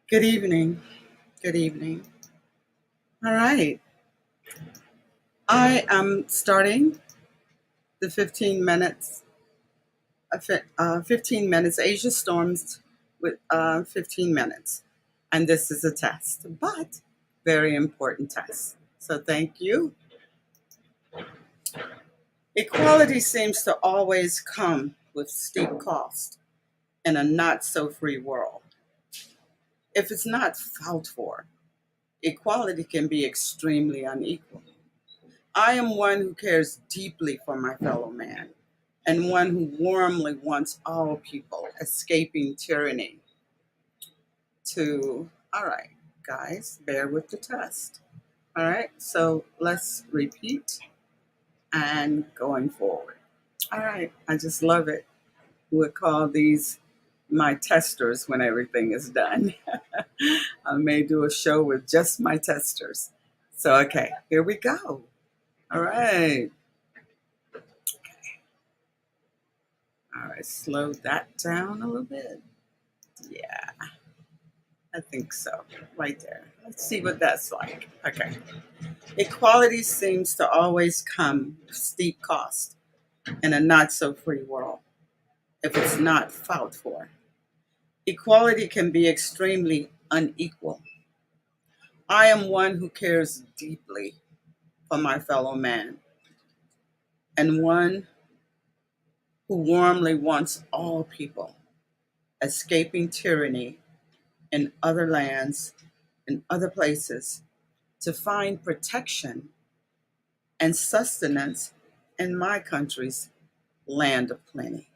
Good evening. Good evening. All right. I am starting the 15 minutes, 15 minutes Asia Storms with 15 minutes. And this is a test, but very important test. So thank you. Equality seems to always come with steep cost in a not so free world. If it's not fought for, equality can be extremely unequal. I am one who cares deeply for my fellow man and one who warmly wants all people escaping tyranny to, all right, guys, bear with the test. All right, so let's repeat and going forward. All right, I just love it. We'll call these my testers when everything is done. I may do a show with just my testers. So, okay, here we go. All right. All right, slow that down a little bit. Yeah, I think so. Right there. Let's see what that's like. Okay. Equality seems to always come with steep cost in a not so free world if it's not fought for. Equality can be extremely unequal. I am one who cares deeply for my fellow man and one who warmly wants all people escaping tyranny in other lands, in other places, to find protection and sustenance in my country's land of plenty.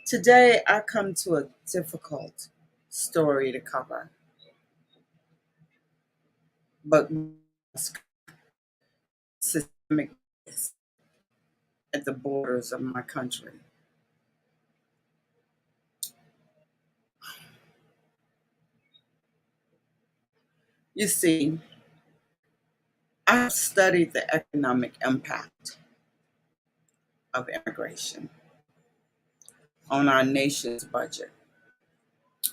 Today, I come to a difficult story to cover, but systemic at the borders of my country. You see, I've studied the economic impact of immigration on our nation's budget.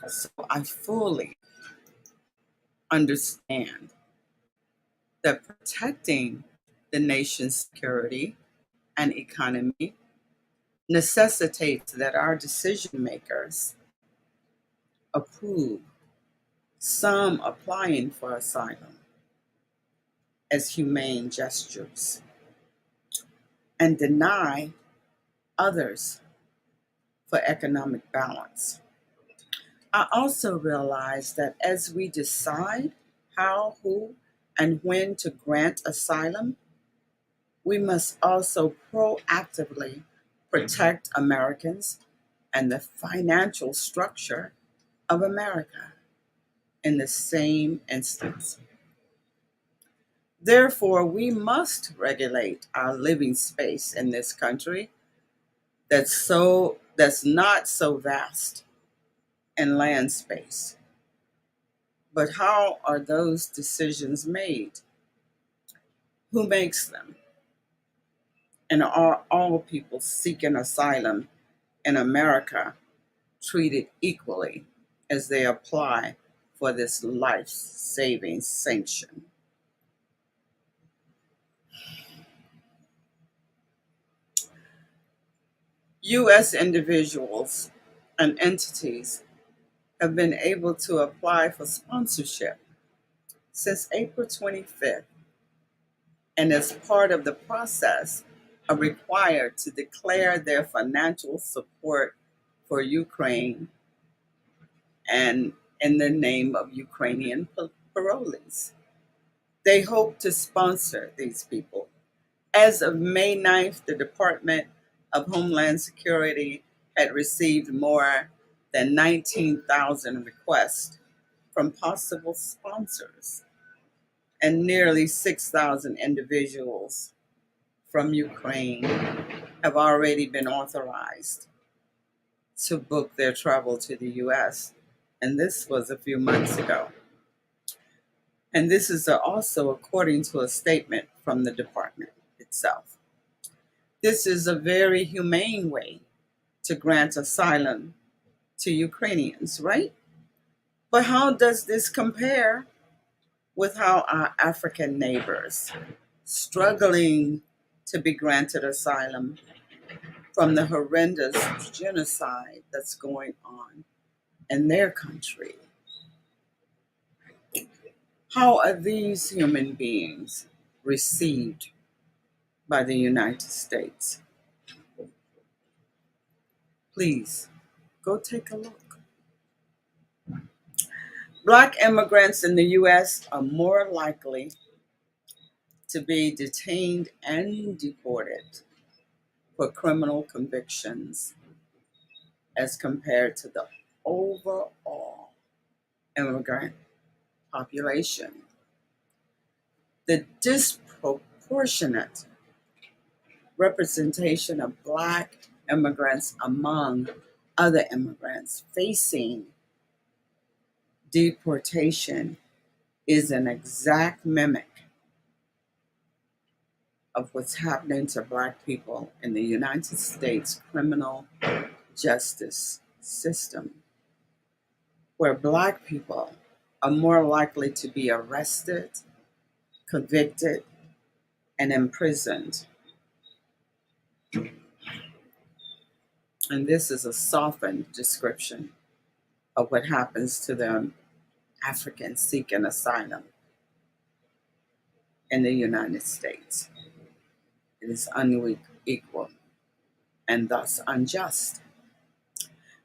So I fully understand that protecting the nation's security and economy necessitates that our decision makers approve some applying for asylum as humane gestures and deny others for economic balance. I also realize that as we decide how, who, and when to grant asylum, we must also proactively protect Americans and the financial structure of America in the same instance. Therefore, we must regulate our living space in this country that's not so vast in land space. But how are those decisions made? Who makes them? And are all people seeking asylum in America treated equally as they apply for this life saving sanction? U.S. individuals and entities have been able to apply for sponsorship since April 25th, and as part of the process, are required to declare their financial support for Ukraine and in the name of Ukrainian parolees. They hope to sponsor these people. As of May 9th, the Department of Homeland Security had received more than 19,000 requests from possible sponsors, and nearly 6,000 individuals from Ukraine have already been authorized to book their travel to the US. And this was a few months ago. And this is also according to a statement from the department itself. This is a very humane way to grant asylum to Ukrainians, right? But how does this compare with how our African neighbors, struggling to be granted asylum from the horrendous genocide that's going on in their country, how are these human beings received by the United States? Please go take a look. Black immigrants in the U.S. are more likely to be detained and deported for criminal convictions as compared to the overall immigrant population. The disproportionate representation of Black immigrants among other immigrants facing deportation is an exact mimic of what's happening to Black people in the United States criminal justice system, where Black people are more likely to be arrested, convicted, and imprisoned. And this is a softened description of what happens to them Africans seeking asylum in the United States. It is unequal and thus unjust.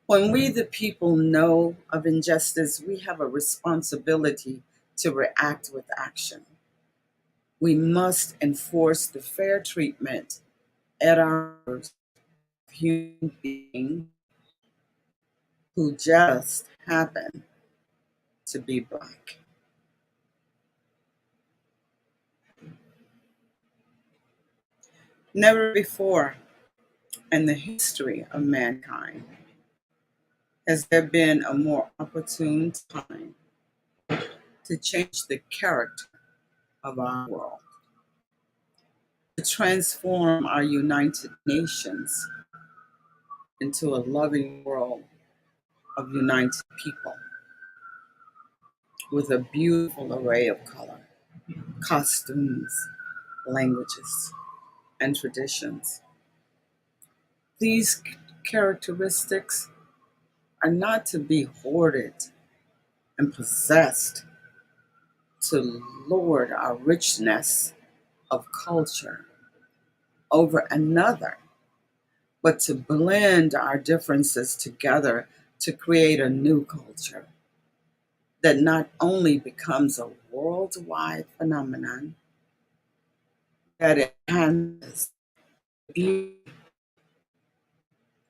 When we, the people, know of injustice, we have a responsibility to react with action. We must enforce the fair treatment at our human beings who just happen to be Black. Never before in the history of mankind has there been a more opportune time to change the character of our world, to transform our United Nations into a loving world of united people with a beautiful array of color, costumes, languages, and traditions. These characteristics are not to be hoarded and possessed to lord our richness of culture over another, but to blend our differences together to create a new culture that not only becomes a worldwide phenomenon, that enhances the beauty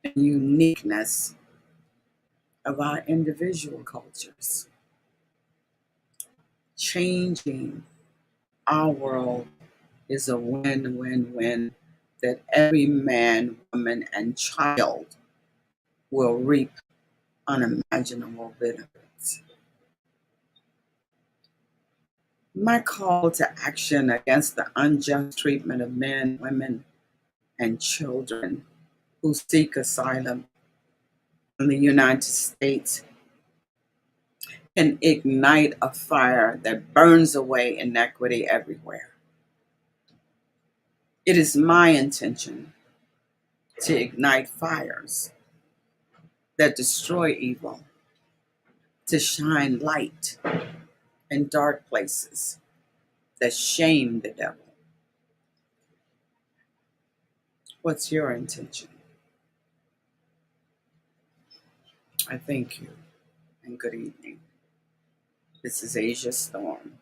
and uniqueness of our individual cultures. Changing our world is a win-win-win that every man, woman, and child will reap unimaginable benefits. My call to action against the unjust treatment of men, women, and children who seek asylum in the United States can ignite a fire that burns away inequity everywhere. It is my intention to ignite fires that destroy evil, to shine light in dark places that shame the devil. What's your intention? I thank you and good evening. This is Asia Storm.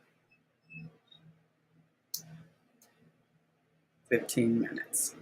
15 minutes.